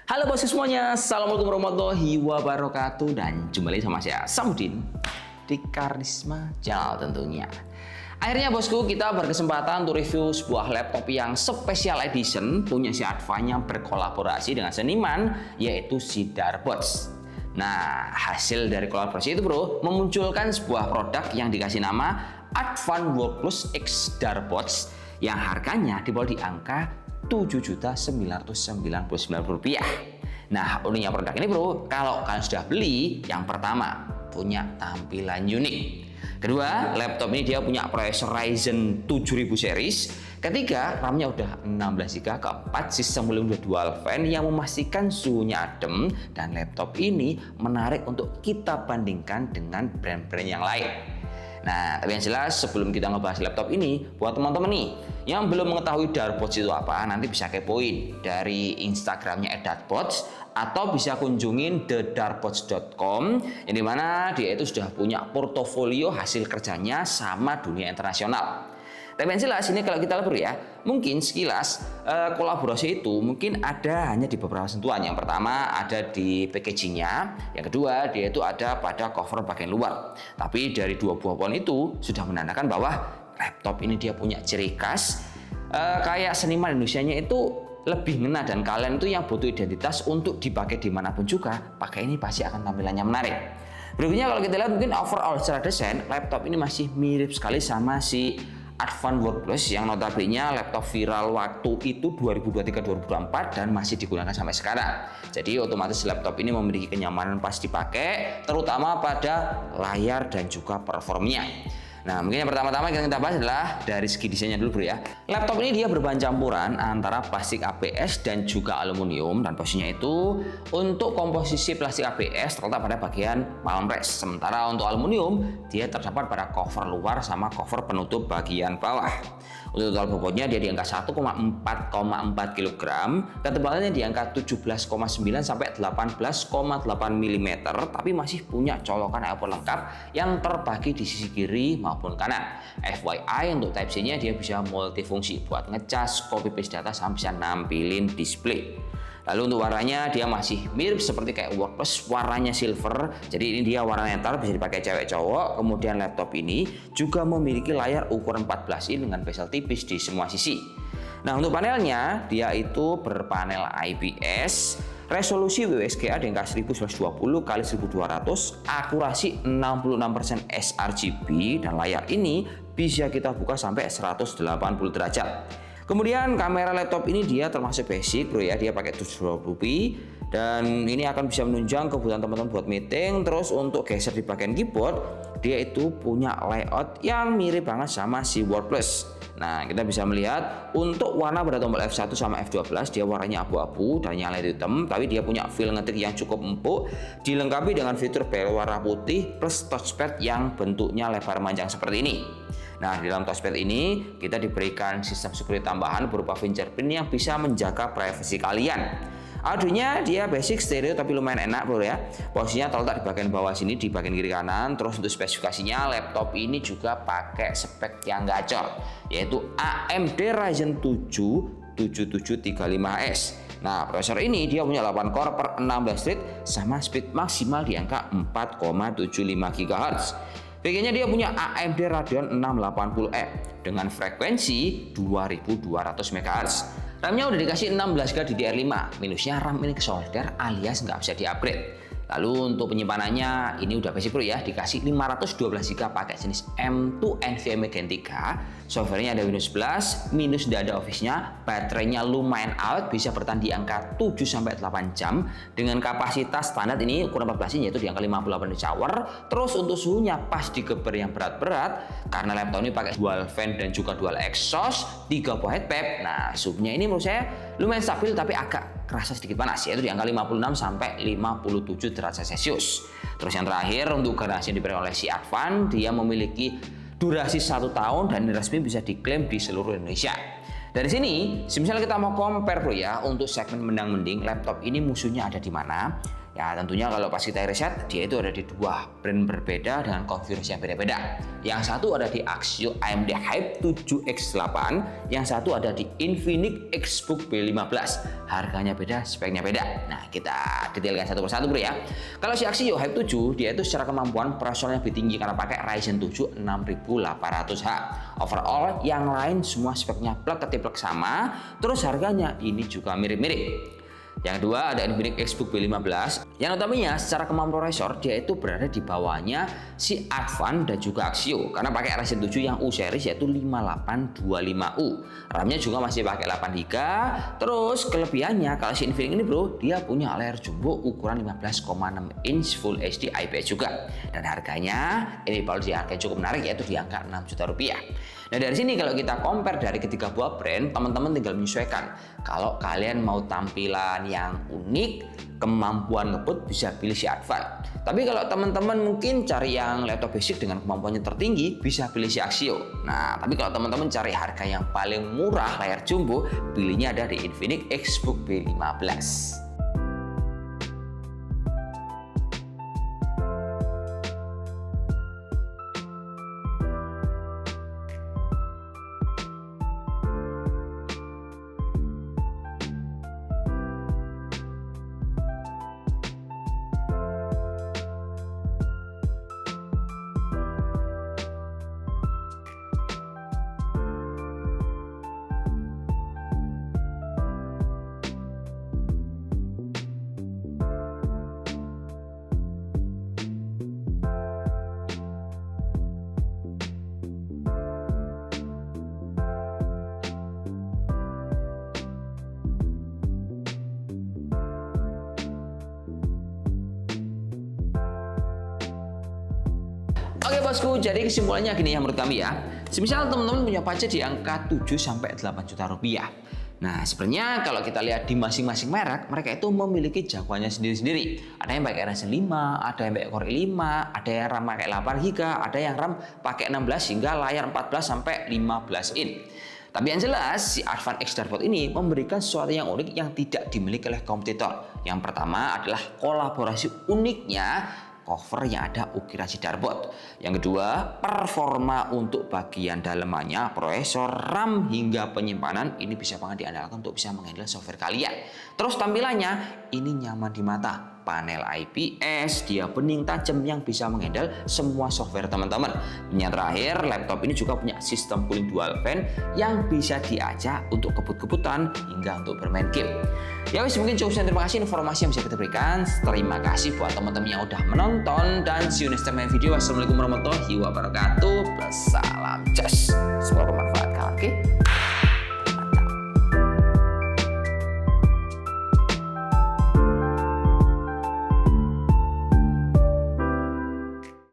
Halo bosku semuanya, Assalamualaikum warahmatullahi wabarakatuh. Dan jumpa lagi sama saya Samudin di Karisma Channel tentunya. Akhirnya bosku, kita berkesempatan untuk review sebuah laptop yang special edition punya si Advan yang berkolaborasi dengan seniman, yaitu si Darbots. Nah, hasil dari kolaborasi itu bro, memunculkan sebuah produk yang dikasih nama Advan Workplus X Darbots yang harganya di bawah di angka Rp7.999. Nah, uniknya produk ini bro, kalau kalian sudah beli, yang pertama punya tampilan unik. Kedua, laptop ini dia punya prosesor Ryzen 7000 series. Ketiga, RAM-nya udah 16GB. Keempat, sistem cooling udah dual fan yang memastikan suhunya adem. Dan laptop ini menarik untuk kita bandingkan dengan brand-brand yang lain. Nah, tapi yang jelas sebelum kita ngebahas laptop ini, buat teman-teman nih yang belum mengetahui Darbots itu apa, nanti bisa kepoin dari Instagramnya @darbots atau bisa kunjungin thedarbots.com, yang dimana dia itu sudah punya portofolio hasil kerjanya sama dunia internasional. Tapi yang jelas ini kalau kita lihat ya, mungkin sekilas kolaborasi itu mungkin ada hanya di beberapa sentuhan. Yang pertama ada di packagingnya, yang kedua dia itu ada pada cover bagian luar. Tapi dari dua buah pohon itu sudah menandakan bahwa laptop ini dia punya ciri khas kayak seniman Indonesianya itu lebih ngena, dan kalian itu yang butuh identitas untuk dipakai dimanapun juga, pakai ini pasti akan tampilannya menarik. Berikutnya kalau kita lihat mungkin overall secara desain, laptop ini masih mirip sekali sama si Advan Workplus yang notabene laptop viral waktu itu 2023-2024 dan masih digunakan sampai sekarang. Jadi otomatis laptop ini memiliki kenyamanan pas dipakai, terutama pada layar dan juga performnya. Nah, mungkin yang pertama-tama kita bahas adalah dari segi desainnya dulu bro ya. Laptop ini dia berbahan campuran antara plastik ABS dan juga aluminium, dan posisinya itu untuk komposisi plastik ABS terletak pada bagian palm rest, sementara untuk aluminium dia terdapat pada cover luar sama cover penutup bagian bawah. Untuk total bobotnya dia di angka 1,4,4 kg, ketebalannya di angka 17,9 sampai 18,8 mm, tapi masih punya colokan airport lengkap yang terbagi di sisi kiri maupun kanan. FYI untuk Type-C-nya dia bisa multifungsi buat ngecas, copy paste data, sampai bisa nampilin display. Lalu untuk warnanya dia masih mirip seperti kayak Workplus, warnanya silver. Jadi ini dia warna netral, bisa dipakai cewek cowok. Kemudian laptop ini juga memiliki layar ukuran 14 in dengan bezel tipis di semua sisi. Nah, untuk panelnya dia itu berpanel IPS, resolusi WSGA di angka 1120x1200, akurasi 66% sRGB, dan layar ini bisa kita buka sampai 180 derajat. Kemudian kamera laptop ini dia termasuk basic bro ya, dia pakai 720p, dan ini akan bisa menunjang kebutuhan teman-teman buat meeting. Terus untuk geser di bagian keyboard, dia itu punya layout yang mirip banget sama si Workplus. Nah, kita bisa melihat untuk warna pada tombol F1 sama F12 dia warnanya abu-abu dan yang light hitam, tapi dia punya feel ngetik yang cukup empuk, dilengkapi dengan fitur barrel warna putih plus touchpad yang bentuknya lebar panjang seperti ini. Nah, di dalam touchpad ini kita diberikan sistem security tambahan berupa fingerprint yang bisa menjaga privasi kalian. Audionya dia basic stereo tapi lumayan enak bro ya. Posisinya terletak di bagian bawah sini di bagian kiri kanan. Terus untuk spesifikasinya, laptop ini juga pakai spek yang gacor, yaitu AMD Ryzen 7 7735S. Nah, prosesor ini dia punya 8 core per 16 thread sama speed maksimal di angka 4,75 GHz. VGA-nya dia punya AMD Radeon 680E dengan frekuensi 2200 MHz. RAM-nya udah dikasih 16GB DDR5, minusnya RAM ini kesolder alias nggak bisa di-upgrade. Lalu untuk penyimpanannya ini udah basic bro ya, dikasih 512GB pakai jenis M2 NVMe Gen 3. Softwarenya ada Windows 11, minus tidak ada Office-nya. Baterainya lumayan awet, bisa bertahan di angka 7-8 jam dengan kapasitas standar ini ukuran 14 in yaitu di angka 58 shower. Terus untuk suhunya pas digeber yang berat-berat, karena laptop ini pakai dual fan dan juga dual exhaust, 3 buah heat pump. Nah, suhunya ini menurut saya lumayan stabil tapi agak kerasa sedikit panas, yaitu di angka 56 sampai 57 derajat Celcius. Terus yang terakhir untuk garansi yang diberikan oleh si Advan, dia memiliki durasi 1 tahun dan resmi bisa diklaim di seluruh Indonesia. Dari sini, misalnya kita mau compare bro ya, untuk segmen mendang-mending laptop ini musuhnya ada di mana? Ya tentunya kalau pas kita riset, dia itu ada di dua brand berbeda dengan konfigurasi yang beda-beda. Yang satu ada di Axio AMD Hype 7X8, yang satu ada di Infinix Xbook B15. Harganya beda, speknya beda. Nah, kita detailkan satu persatu bro ya. Kalau si Axio Hype 7, dia itu secara kemampuan prosesornya lebih tinggi karena pakai Ryzen 7 6800H. Overall, yang lain semua speknya plek-ketiplek sama, terus harganya ini juga mirip-mirip. Yang kedua ada Infinix Xbook B15 yang notabene secara kemampuan prosesor dia itu berada di bawahnya si Advan dan juga Axio karena pakai Ryzen 7 yang U series yaitu 5825U. RAM-nya juga masih pakai 8GB. Terus kelebihannya kalau si Infinix ini bro, dia punya layar jumbo ukuran 15,6 inch Full HD IPS juga. Dan harganya ini kalau di harga cukup menarik yaitu di angka 6 juta rupiah. Nah dari sini kalau kita compare dari ketiga buah brand, teman-teman tinggal menyesuaikan. Kalau kalian mau tampilan yang unik, kemampuan ngebut bisa pilih si Advan. Tapi kalau teman-teman mungkin cari yang laptop basic dengan kemampuannya tertinggi, bisa pilih si Axio. Nah tapi kalau teman-teman cari harga yang paling murah layar jumbo, pilihnya ada di Infinix Xbook B15. Oke bosku, jadi kesimpulannya gini ya menurut kami ya. Semisal teman-teman punya budget di angka 7-8 juta rupiah. Nah sebenarnya kalau kita lihat di masing-masing merek, mereka itu memiliki jagoannya sendiri-sendiri. Ada yang pakai Ryzen 5, ada yang pakai Core i5, ada yang RAM pakai 8GB, ada yang RAM pakai 16 hingga layar 14-15 in. Tapi yang jelas, si Advan X Dartboard ini memberikan sesuatu yang unik yang tidak dimiliki oleh kompetitor. Yang pertama adalah kolaborasi uniknya cover yang ada ukiran si dartboard. Yang kedua, performa untuk bagian dalamannya, prosesor, RAM hingga penyimpanan ini bisa banget diandalkan untuk bisa menghandle software kalian. Terus tampilannya ini nyaman di mata. Panel IPS, dia bening tajam yang bisa menghandle semua software teman-teman. Yang terakhir, laptop ini juga punya sistem cooling dual fan yang bisa diajak untuk kebut-kebutan hingga untuk bermain game. Ya wis, mungkin cukup sekian. Terima kasih informasi yang bisa kita berikan. Terima kasih buat teman-teman yang udah menonton dan see you next time in video. Wassalamualaikum warahmatullahi wabarakatuh. Salam jos. Semoga bermanfaat kawan. Oke.